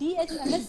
DHMS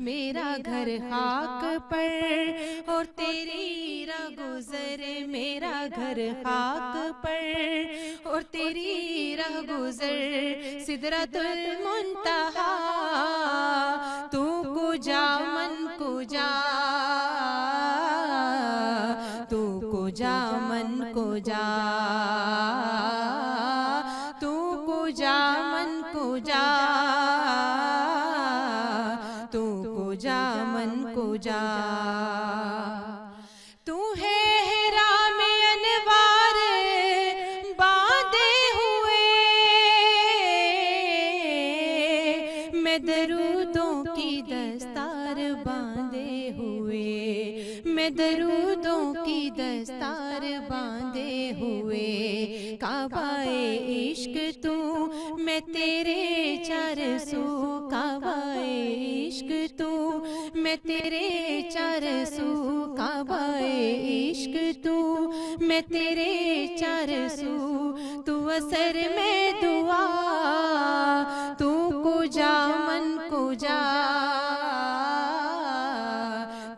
میرا گھر خاک پر اور تیری راہ گزر، میرا گھر خاک پر اور تیری راہ گزر، سدرۃ المنتہا تو کجا من کجا، تو کجا من کجا، تو کجا من کجا، تو کجا من کجا، تو ہے حرام انوار باندھے ہوئے، میں درودوں کی دستار باندھے ہوئے، میں درودوں کی دستار باندھے ہوئے، کعبہ عشق تو میں تیرے چار سو، کعبہ عشق تو میں تیرے چار سو، کعبہ عشق تو میں تیرے چار سو، تو اثر میں دعا تو کجا من کجا،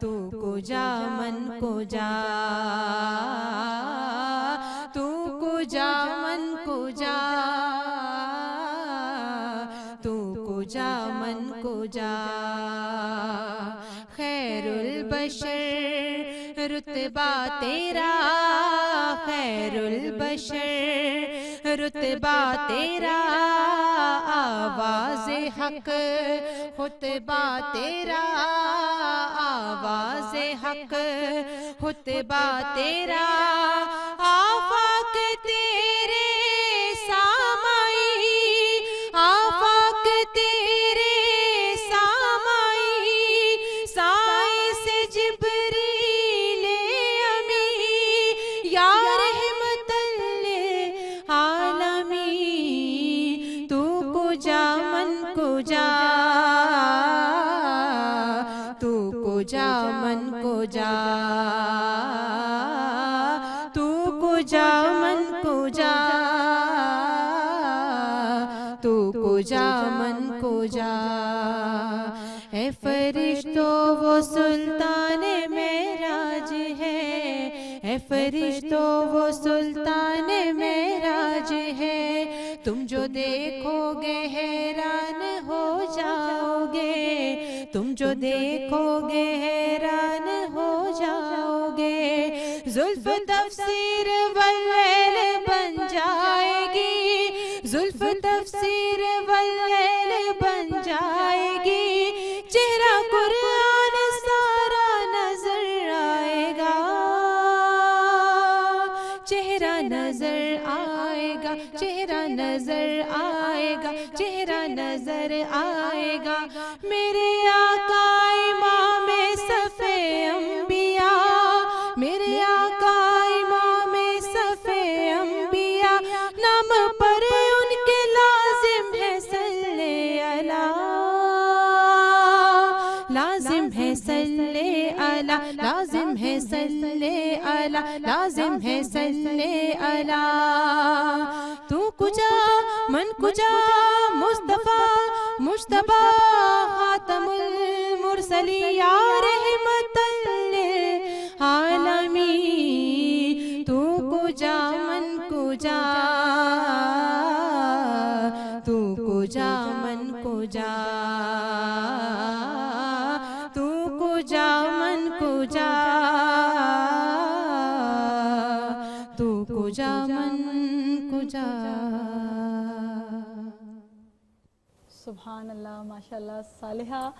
تو کجا من کجا، تو کجا من کجا، تو کجا من کجا، خیر البشر رتبہ تیرا، خیر البشر رتبہ تیرا، آواز حق خطبہ تیرا، آواز حق خطبہ تیرا، آفاق تیرے سامائی، آفاق تیرے سامائی، سائے سے جبریل امی، یا رحمت للعالمین، تو کجا من کجا، تو کجا من کجا، تو کجا من کجا، تو کجا من کجا، اے فرشتوں وہ سلطان معراج ہے، اے فرشتوں وہ سلطان معراج ہے، تم جو دیکھو گے حیران ہو جاؤ گے، تم جو دیکھو گے حیران ہو جاؤ گے، زلف تفسیر واللیل بن جائے گی، زلف تفسیر واللیل بن جائے گی، چہرہ قرآن سارا نظر آئے گا، چہرہ نظر آئے گا، چہرہ نظر آئے گا، چہرہ نظر آئے گا، میرے آقا امام صف انبیاء، میرے آقا امام صف انبیاء، نام پر ان کے لازم ہے صلی اللہ، لازم ہے صلی اللہ، لازم ہے صلی اللہ، لازم ہے صلی اللہ، تو کجا من کجا، مصطفیٰ مجتبیٰ خاتم المرسلین، یا رحمت للعالمین، تو کجا من کجا، تو کجا من کجا، تو کجا من کجا، تو کجا من کجا۔ سبحان اللہ، ماشاء اللہ صالحہ،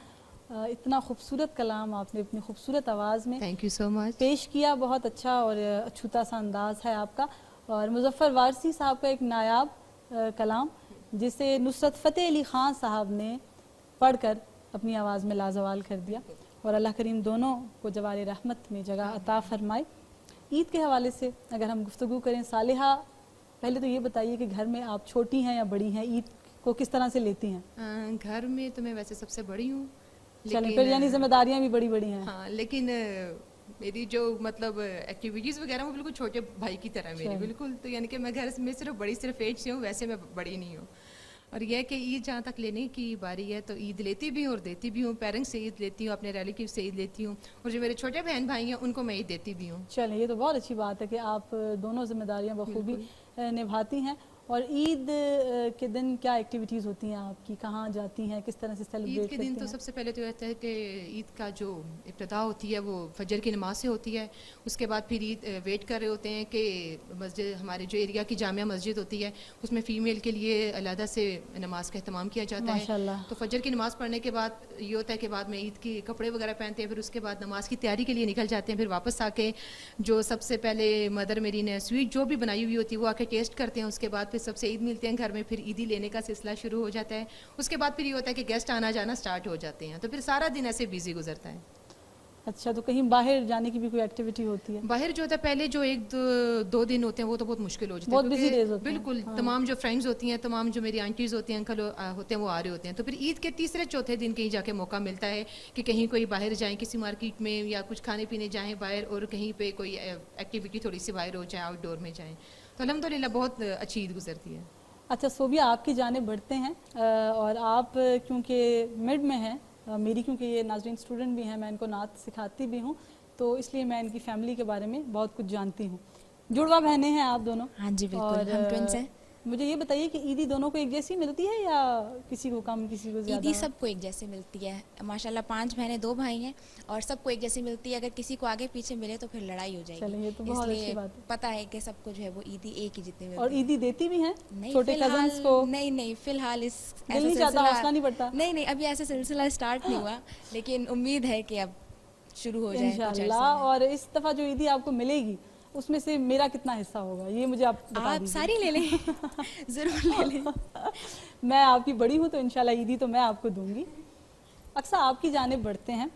اتنا خوبصورت کلام آپ نے اپنی خوبصورت آواز میں تھینک یو سو مچ پیش کیا، بہت اچھا اور اچھوتا سا انداز ہے آپ کا، اور مظفر وارثی صاحب کا ایک نایاب کلام جسے نصرت فتح علی خان صاحب نے پڑھ کر اپنی آواز میں لازوال کر دیا، اور اللہ کریم دونوں کو جوار رحمت میں جگہ عطا فرمائے۔ عید کے حوالے سے اگر ہم گفتگو کریں صالحہ، پہلے تو یہ بتائیے کہ گھر میں آپ چھوٹی ہیں یا بڑی ہیں، عید کو کس طرح سے لیتی ہیں؟ گھر میں تو میں ویسے سب سے بڑی ہوں، چلیں پھر یعنی ذمہ داریاں بھی بڑی بڑی ہیں۔ ہاں، لیکن میری جو مطلب ایکٹیویٹیز وغیرہ وہ بالکل چھوٹے بھائی کی طرح میری بالکل، تو یعنی کہ میں گھر میں صرف بڑی صرف ایج سے ہوں، ویسے میں بڑی نہیں ہوں۔ اور یہ ہے کہ عید جہاں تک لینے کی باری ہے تو عید لیتی بھی ہوں اور دیتی بھی ہوں. پیرنٹس سے عید لیتی ہوں, اپنے ریلیٹیو سے عید لیتی ہوں, اور جو میرے چھوٹے بہن بھائی ہیں ان کو میں عید دیتی بھی ہوں. چلیں یہ تو بہت اچھی بات ہے کہ آپ دونوں ذمہ داریاں بخوبی نبھاتی ہیں. اور عید کے دن کیا ایکٹیویٹیز ہوتی ہیں آپ کی, کہاں جاتی ہیں, کس طرح سے سیلیبریٹ عید کے کرتی دن ہیں؟ تو سب سے پہلے تو یہ ہے کہ عید کا جو ابتدا ہوتی ہے وہ فجر کی نماز سے ہوتی ہے. اس کے بعد پھر عید ویٹ کر رہے ہوتے ہیں کہ مسجد, ہمارے جو ایریا کی جامعہ مسجد ہوتی ہے اس میں فیمیل کے لیے علیحدہ سے نماز کا اہتمام کیا جاتا ہے. ماشاءاللہ. تو فجر کی نماز پڑھنے کے بعد یہ ہوتا ہے کہ بعد میں عید کے کپڑے وغیرہ پہنتے ہیں, پھر اس کے بعد نماز کی تیاری کے لیے نکل جاتے ہیں. پھر واپس آ کے جو سب سے پہلے مدر میری نے سویٹ جو بھی بنائی ہوئی ہوتی ہے وہ آ کے ٹیسٹ کرتے ہیں. اس کے بعد پھر سب سے عید ملتے ہیں گھر میں, پھر عیدی لینے کا سلسلہ شروع ہو جاتا ہے. اس کے بعد پھر یہ ہوتا ہے کہ گیسٹ آنا جانا سٹارٹ ہو جاتے ہیں, تو پھر سارا دن ایسے بیزی گزرتا ہے. اچھا, تو کہیں باہر جانے کی بھی کوئی ایکٹیویٹی ہوتی ہے؟ باہر جو ہوتا ہے پہلے جو ایک دو دن ہوتے ہیں وہ تو بہت مشکل ہو جاتے ہیں, بہت بزی ڈیز ہوتے ہیں. بالکل تمام جو فرینڈز ہوتی ہیں, تمام جو میری آنٹیز ہوتی ہیں, انکل ہوتے ہیں, وہ آ رہے ہوتے ہیں. تو پھر عید کے تیسرے چوتھے دن کہیں جا کے موقع ملتا ہے کہ کہیں کوئی باہر جائیں, کسی مارکیٹ میں یا کچھ کھانے پینے جائیں باہر, اور کہیں پہ کوئی ایکٹیویٹی تھوڑی سی باہر ہو جائے, آؤٹ ڈور میں جائیں. تو الحمدللہ بہت اچھی عید گزرتی ہے. اچھا صوبیہ, آپ کی جانب بڑھتے ہیں اور آپ کیونکہ مڈ میں ہیں, میری کیونکہ یہ ناظرین اسٹوڈنٹ بھی ہیں, میں ان کو نعت سکھاتی بھی ہوں, تو اس لیے میں ان کی فیملی کے بارے میں بہت کچھ جانتی ہوں. جڑواں بہنیں ہیں آپ دونوں؟ ہاں جی بالکل, ہم ٹوئنس ہیں. مجھے یہ بتائیے کہ عیدی دونوں کو ایک جیسی ملتی ہے یا کسی کو کم کسی کو زیادہ؟ عیدی سب کو ایک جیسی ملتی ہے ماشاءاللہ. 5 بہنیں 2 بھائی ہیں اور سب کو ایک جیسی ملتی ہے. اگر کسی کو آگے پیچھے ملے تو پھر لڑائی ہو جائے چلیں گی, یہ تو اس بہت اچھی لیے بات ہے. پتہ ہے کہ سب کو جو ہے وہ عیدی ایک ہی جتنی ملتی ہے. اور عیدی دیتی بھی ہیں نہیں چھوٹے فی الحال کزنس کو؟ نہیں فی الحال اس دل نہیں چاہتا, حوصلہ نہیں پڑتا؟ نہیں ابھی ایسا سلسلہ اسٹارٹ نہیں ہوا, لیکن امید ہے کہ اب شروع ہو جائے کچھ عرصے انشاءاللہ. میں. اور اس دفعہ جو عیدی آپ کو ملے گی اس میں سے میرا کتنا حصہ ہوگا یہ مجھے آپ بتا دیجیے. ساری لے لیں, ضرور لے لیں. میں آپ کی بڑی ہوں تو انشاءاللہ عیدی تو میں آپ کو دوں گی. اکثر آپ کی جانب بڑھتے ہیں,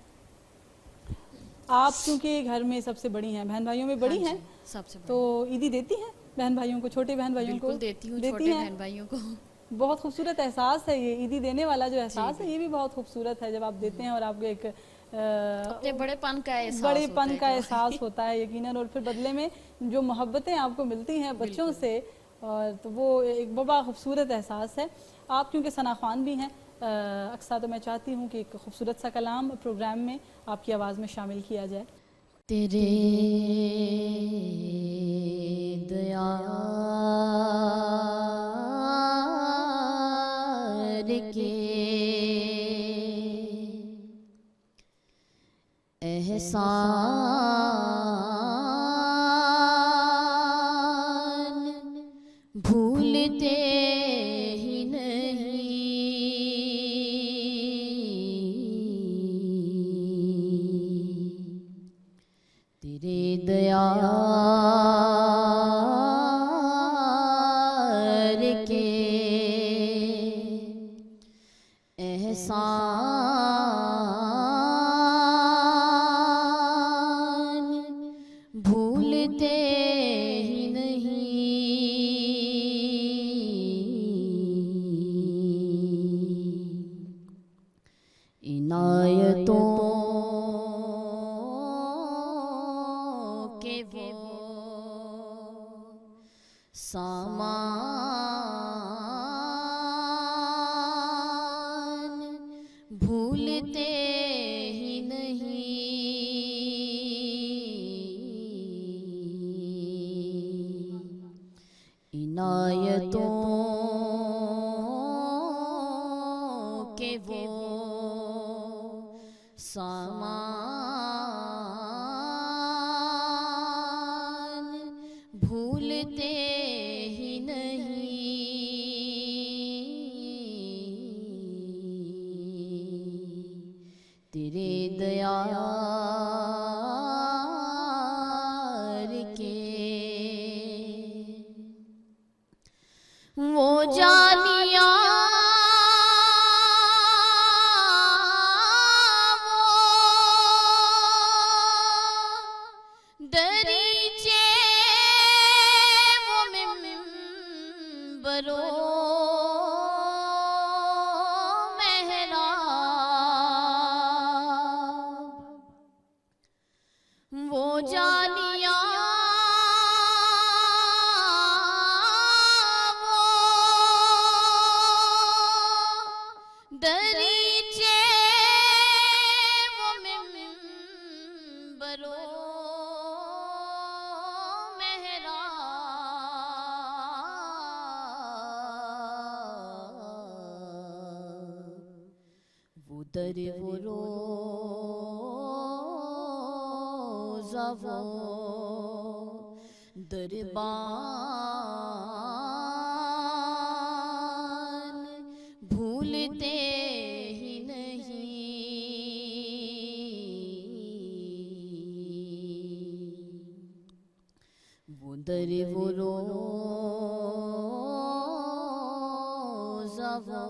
آپ کیونکہ گھر میں سب سے بڑی ہیں, بہن بھائیوں میں بڑی ہیں, سب سے تو عیدی دیتی ہیں بہن بھائیوں کو, چھوٹے بہن بھائیوں کو؟ بالکل دیتی ہوں, چھوٹے بہن بھائیوں کو. بہت خوبصورت احساس ہے یہ, عیدی دینے والا جو احساس ہے یہ بھی بہت خوبصورت ہے. جب آپ دیتے ہیں اور آپ کو ایک اپنے بڑے پن کا احساس ہوتا ہے یقیناً, اور پھر بدلے میں جو محبتیں آپ کو ملتی ہیں بچوں سے, اور تو وہ ایک بڑا خوبصورت احساس ہے. آپ کیونکہ ثنا خوان بھی ہیں, اکثر تو میں چاہتی ہوں کہ ایک خوبصورت سا کلام پروگرام میں آپ کی آواز میں شامل کیا جائے. تیرے دیار کے احسان بھولتے ہی نہیں, تیرے دیار کے احسان بھولتے ہی نہیں, عنایتوں کے وہ سامان بھولتے ہی نہیں, عنایتوں کے وہ سامان بھولتے ہی نہیں, تیرے دیار کے وہ جانیاں دریچے وہ منبروں محراب, وہ جانیاں وہ در وہ روزہ وہ دربان بھولتے ہی نہیں، وہ در وہ روزہ وہ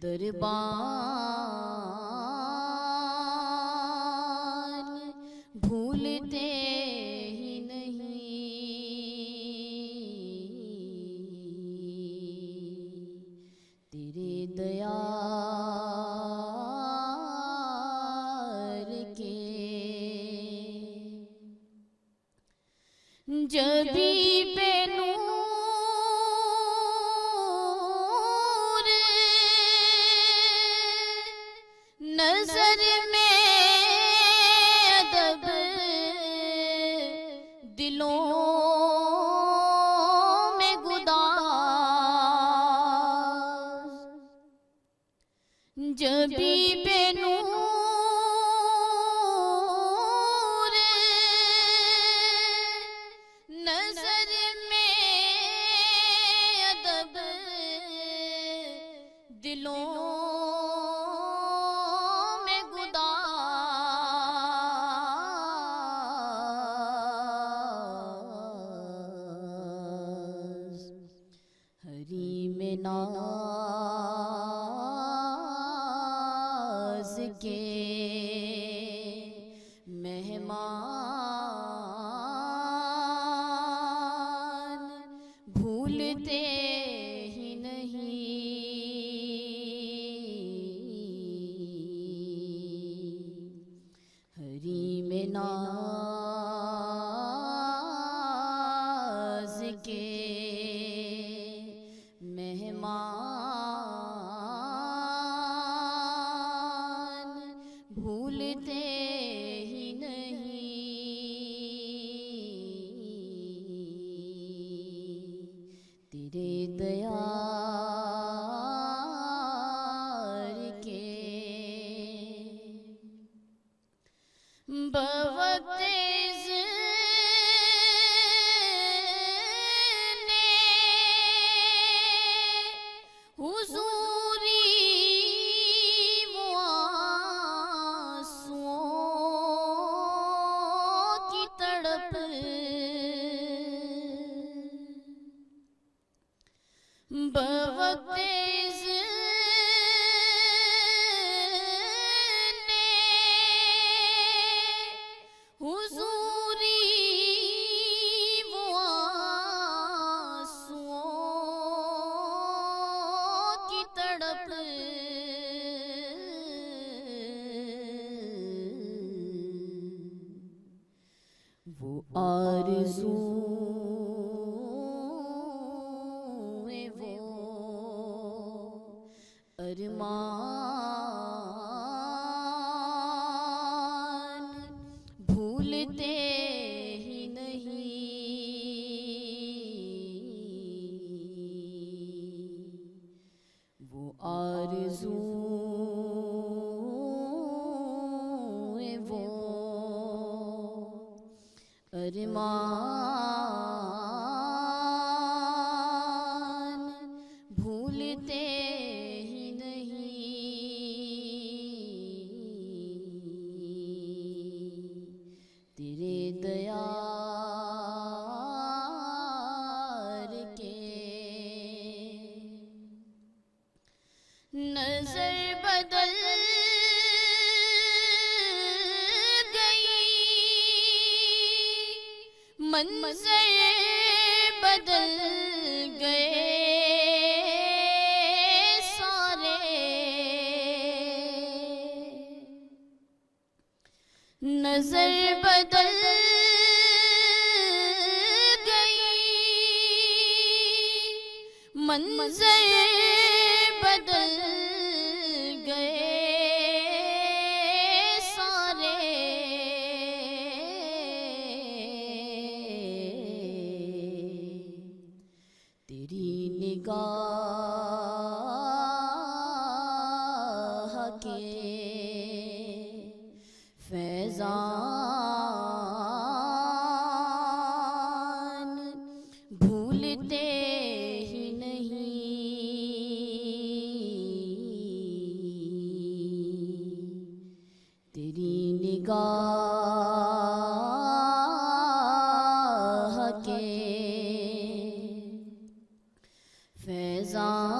دربان بھولتے ہی نہیں، تیرے دیار کے جبھی بے نور نظر میں ادب دلوں میں گداز، جبھی بے نور نظر میں ادب دلوں میں گداز، حریم ناز کے مہمان بھولتے ہی نہیں، حریم ناز کے مہمان بھولتے ہی نہیں، تیرے دیار کے بوقت حضوری وہ آنسوؤں کی تڑپ، بوقت حضوری وہ آنسوؤں کی تڑپ، وہ آرزوئیں وہ ارمان بھولتے ہی نہیں، وہ آرزوئیں وہ ارمان بھولتے ہی نہیں، تیرے دیار کے نظر بدل منظر بدل گئے سارے، نظر بدل گئی منظر بدل گئے سارے، تیری نگاہ کے فیضان بھولتے ہی نہیں، تیری نگاہ کے فیضان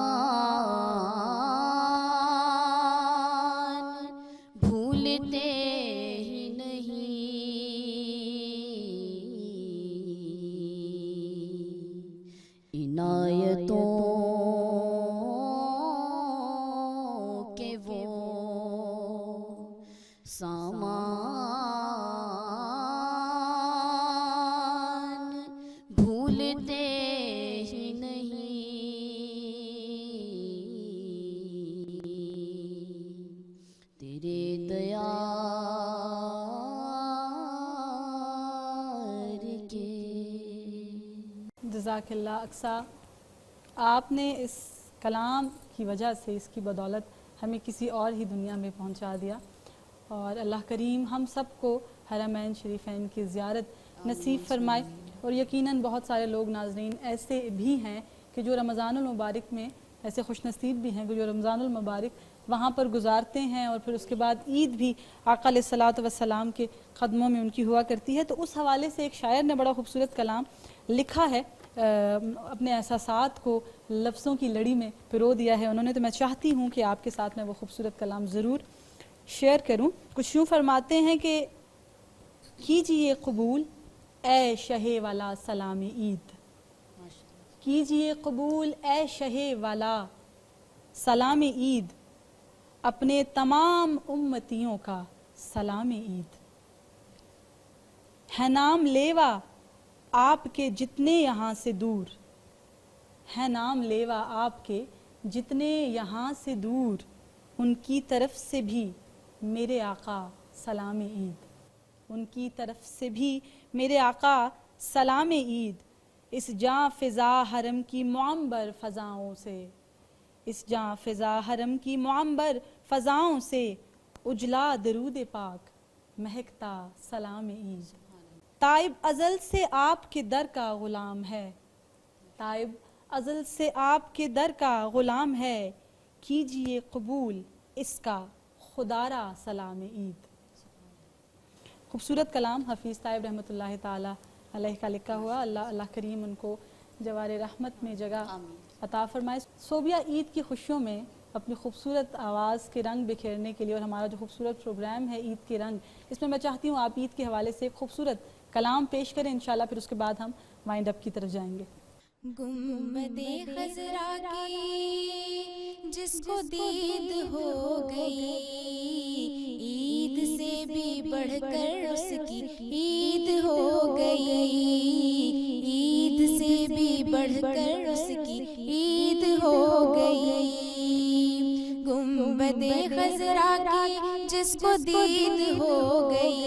بھولتے ہی نہیں، عنایتوں کے وہ سامان بھولتے ہی نہیں، تیرے دیار کے۔ جزاک اللہ اقصیٰ، آپ نے اس کلام کی وجہ سے، اس کی بدولت ہمیں کسی اور ہی دنیا میں پہنچا دیا، اور اللہ کریم ہم سب کو حرمین شریفین کی زیارت نصیب فرمائے۔ اور یقیناً بہت سارے لوگ ناظرین ایسے بھی ہیں کہ جو رمضان المبارک میں، ایسے خوش نصیب بھی ہیں کہ جو رمضان المبارک وہاں پر گزارتے ہیں، اور پھر اس کے بعد عید بھی آقا علیہ الصلاۃ والسلام کے قدموں میں ان کی ہوا کرتی ہے۔ تو اس حوالے سے ایک شاعر نے بڑا خوبصورت کلام لکھا ہے، اپنے احساسات کو لفظوں کی لڑی میں پرو دیا ہے انہوں نے، تو میں چاہتی ہوں کہ آپ کے ساتھ میں وہ خوبصورت کلام ضرور شیئر کروں۔ کچھ یوں فرماتے ہیں کہ کیجئے قبول اے شہ والا سلام عید، کیجئے قبول اے شہ والا سلام عید، اپنے تمام امتیوں کا سلام عید، ہے نام لیوا آپ کے جتنے یہاں سے دور، ہے نام لیوا آپ کے جتنے یہاں سے دور، ان کی طرف سے بھی میرے آقا سلام عید، ان کی طرف سے بھی میرے آقا سلام عید، اس جاں فضا حرم کی معمبر فضاؤں سے، اس جاں فضا حرم کی معمبر فضاؤں سے، اجلا درود پاک مہکتا سلام عید، تائب ازل سے آپ کے در کا غلام ہے، تائب ازل سے آپ کے در کا غلام ہے، کیجئے قبول اس کا خدارا سلام عید۔ خوبصورت کلام حفیظ طائب رحمۃ اللہ تعالی علیہ کا لکھا ہوا، اللہ کریم ان کو جوار رحمت میں جگہ عطا فرمائے۔ صوبیہ عید کی خوشیوں میں اپنی خوبصورت آواز کے رنگ بکھیرنے کے لیے، اور ہمارا جو خوبصورت پروگرام ہے عید کے رنگ، اس میں میں چاہتی ہوں آپ عید کے حوالے سے ایک خوبصورت کلام پیش کریں انشاءاللہ، پھر اس کے بعد ہم وائنڈ اپ کی طرف جائیں گے۔ گنبد خضرا کی جس کو دید ہو گئی، عید سے بھی بڑھ کر اس کی عید ہو گئی، عید سے بھی بڑھ کر اس کی عید ہو گئی، گنبد خضرا کی جس کو دید ہو گئی،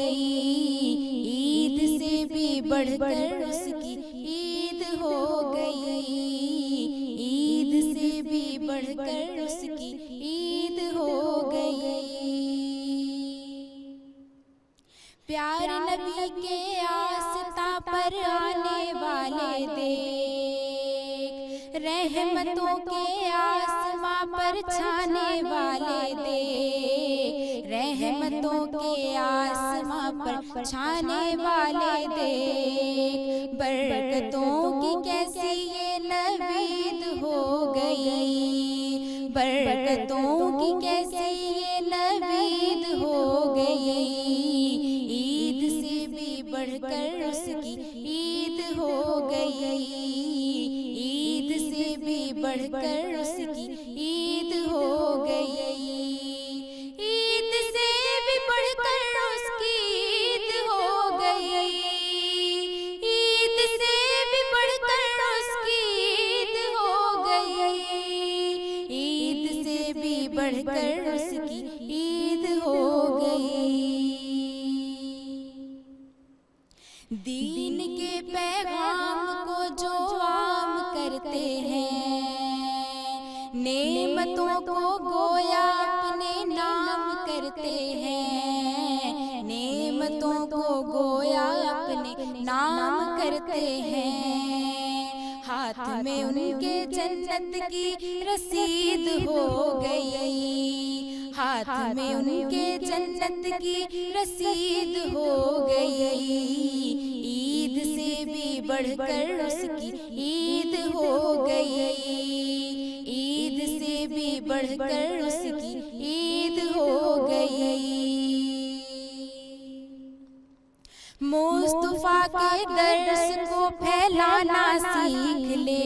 عید سے بھی بڑھ کر اس کی عید ہو گئی، عید سے بھی بڑھ کر اس کی عید ہو گئی، پیارے نبی کے آستاں پر آنے والے دیکھ، رحمتوں کے آسماں پر چھانے والے دیکھ، رحمتوں کے آسماں پر چھانے والے دیکھ، برکتوں کی کیسی یہ نوید ہو گئی، برکتوں کی کیسی یہ نوید ہو گئی، عید سے بھی بڑھ کر اس کی عید ہو گئی، عید سے بھی بڑھ کر اس کی عید ہو گئی، عید سے بھی بڑھ کر اس کی عید ہو گئی، عید سے بھی بڑھ کر اس کی عید ہو گئی، عید سے بھی بڑھ کر اس کی عید ہو گئی، دین کے پیغام کو جو عام کرتے ہیں، نعمتوں کو گویا اپنے نام کرتے ہیں، ہاتھ میں ان کے جنت کی رسید ہو گئی، ہاتھ میں ان کے جنت کی رسید ہو گئی، عید سے بھی بڑھ کر اس کی عید ہو گئی، عید سے بھی بڑھ کر اس کی عید ہو گئی۔ مصطفیٰ کے درس کو پھیلانا سیکھ لے،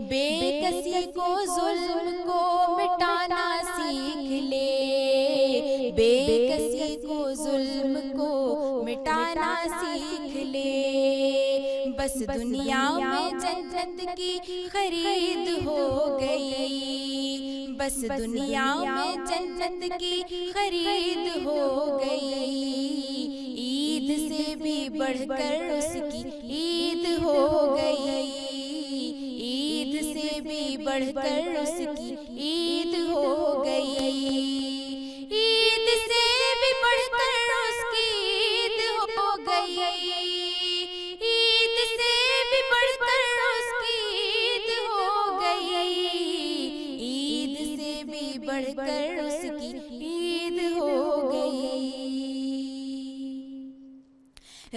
بے کسی کو ظلم کو مٹانا سیکھ لے، بے کسی کو ظلم کو مٹانا سیکھ لے، بس دنیا میں جنت کی خرید ہو گئی، بس دنیا میں جنت کی خرید ہو گئی، عید سے بھی بڑھ کر اس کی عید ہو گئی، عید سے بھی بڑھ کر اس کی عید ہو گئی، عید سے بھی بڑھ کر اس کی عید ہو گئی، عید سے بھی بڑھ کر اس کی عید ہو گئی، عید سے بھی بڑھ کر اس کی عید ہو گئی۔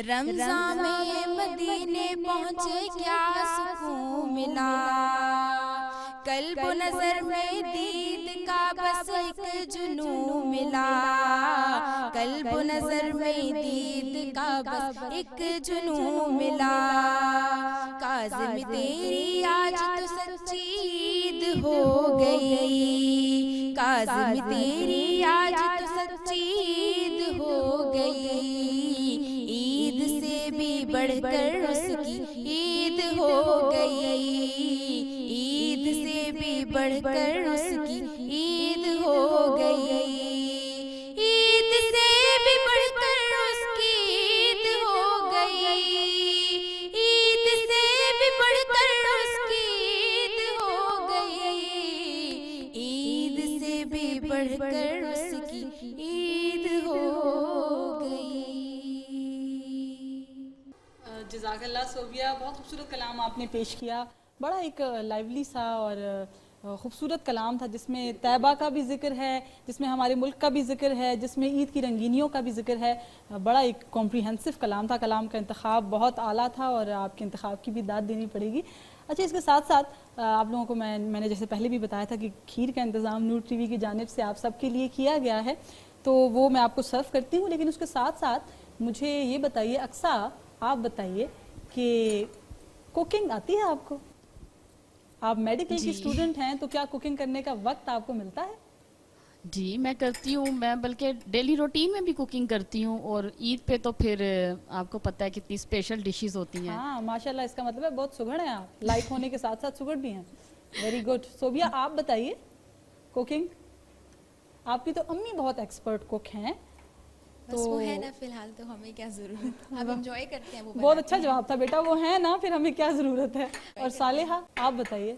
رمضان میں مدینے پہنچے کیا سکون ملا، قلب و نظر میں دید کا بس ایک جنون ملا، قلب و نظر میں دید کا بس ایک جنون ملا، کاظم تیری آج تو سچی عید ہو گئی، کاظم تیری آج تو سچی عید ہو گئی، عید سے بھی بڑھ کر اس کی عید ہو گئی، عید سے بھی بڑھ کر اس کی عید ہو گئی، عید سے بھی بڑھ کر اس کی عید ہو گئی، عید سے بھی بڑھ کر اس کی عید ہو گئی، عید سے بھی بڑھ کر اس کی عید ہو گئی۔ جزاک اللہ صوبیہ، بہت خوبصورت کلام آپ نے پیش کیا، بڑا ایک لائیولی سا اور خوبصورت کلام تھا جس میں طیبہ کا بھی ذکر ہے، جس میں ہمارے ملک کا بھی ذکر ہے، جس میں عید کی رنگینیوں کا بھی ذکر ہے، بڑا ایک کمپریہنسو کلام تھا، کلام کا انتخاب بہت اعلیٰ تھا اور آپ کے انتخاب کی بھی داد دینی پڑے گی۔ اچھا، اس کے ساتھ ساتھ آپ لوگوں کو میں نے جیسے پہلے بھی بتایا تھا کہ کھیر کا انتظام نور ٹی وی کی جانب سے آپ سب کے لیے کیا گیا ہے، تو وہ میں آپ کو سرو کرتی ہوں، لیکن اس کے ساتھ ساتھ مجھے یہ بتائیے، اقصیٰ آپ بتائیے کہ کوکنگ آتی ہے آپ کو؟ آپ میڈیکل کی اسٹوڈنٹ ہیں تو کیا کوکنگ کرنے کا وقت آپ کو ملتا ہے؟ جی میں کرتی ہوں، میں بلکہ ڈیلی روٹین میں بھی کوکنگ کرتی ہوں، اور عید پہ تو پھر آپ کو پتہ ہے کتنی اسپیشل ڈشز ہوتی ہیں۔ ہاں ماشاءاللہ، اس کا مطلب ہے بہت سگڑ ہیں آپ، لائک ہونے کے ساتھ ساتھ سگڑ بھی ہیں، ویری گڈ۔ صوبیہ آپ بتائیے کوکنگ، آپ کی تو امی بہت ایکسپرٹ کوک ہیں، بس وہ ہے نا فی الحال، تو ہمیں کیا ضرورت، ہم انجوائے کرتے ہیں وہ۔ بہت اچھا جواب تھا بیٹا، وہ ہے نا، پھر ہمیں کیا ضرورت ہے۔ اور صالحہ آپ بتائیے۔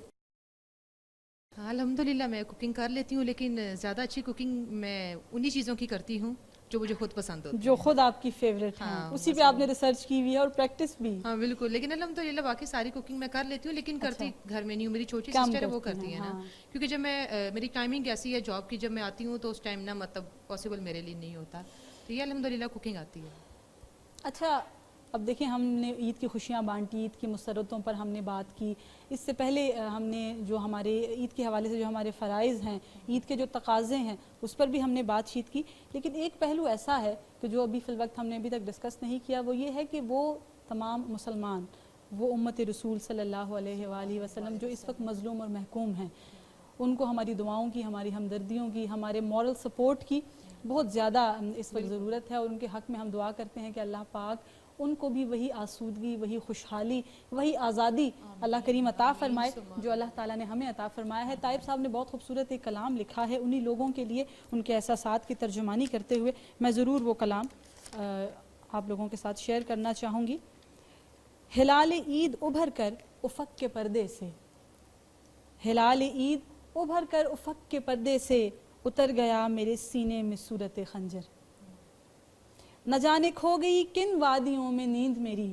ہاں الحمدللہ میں کوکنگ کر لیتی ہوں، لیکن زیادہ اچھی کوکنگ میں انہی چیزوں کی کرتی ہوں جو مجھے خود پسند ہوتی ہیں، جو خود آپ کی فیوریٹ ہیں، اسی پہ آپ نے ریسرچ کی ہوئی ہے اور پریکٹس بھی۔ ہاں بالکل، لیکن الحمدللہ باقی ساری کوکنگ میں کر لیتی ہوں، لیکن کرتی گھر میں نہیں ہوں، میری چھوٹی سسٹر ہے وہ کرتی ہے نا، کیونکہ جب میں میری ٹائمنگ ایسی ہے جاب کی، جب میں آتی ہوں تو اس ٹائم نا مطلب پاسبل میرے لیے نہیں ہوتا، تو یہ الحمدللہ کوکنگ آتی ہے۔ اچھا، اب دیکھیں ہم نے عید کی خوشیاں بانٹی، عید کی مسرتوں پر ہم نے بات کی، اس سے پہلے ہم نے جو ہمارے عید کے حوالے سے جو ہمارے فرائض ہیں، عید کے جو تقاضے ہیں، اس پر بھی ہم نے بات چیت کی، لیکن ایک پہلو ایسا ہے کہ جو ابھی فی الوقت ہم نے ابھی تک ڈسکس نہیں کیا، وہ یہ ہے کہ وہ تمام مسلمان، وہ امت رسول صلی اللہ علیہ وآلہ وسلم جو اس وقت مظلوم اور محکوم ہیں، ان کو ہماری دعاؤں کی، ہماری ہمدردیوں کی، ہمارے مورل سپورٹ کی بہت زیادہ اس وقت ضرورت ہے، اور ان کے حق میں ہم دعا کرتے ہیں کہ اللہ پاک ان کو بھی وہی آسودگی، وہی خوشحالی، وہی آزادی اللہ کریم عطا فرمائے جو اللہ تعالیٰ نے ہمیں عطا فرمایا ہے۔ طائب صاحب نے بہت خوبصورت ایک کلام لکھا ہے انہی لوگوں کے لیے، ان کے احساسات کی ترجمانی کرتے ہوئے، میں ضرور وہ کلام آپ لوگوں کے ساتھ شیئر کرنا چاہوں گی۔ ہلال عید ابھر کر افق کے پردے سے، ہلال عید ابھر کر افق کے پردے سے، اتر گیا میرے سینے میں صورت خنجر، نہ جانے کھو گئی کن وادیوں میں نیند میری،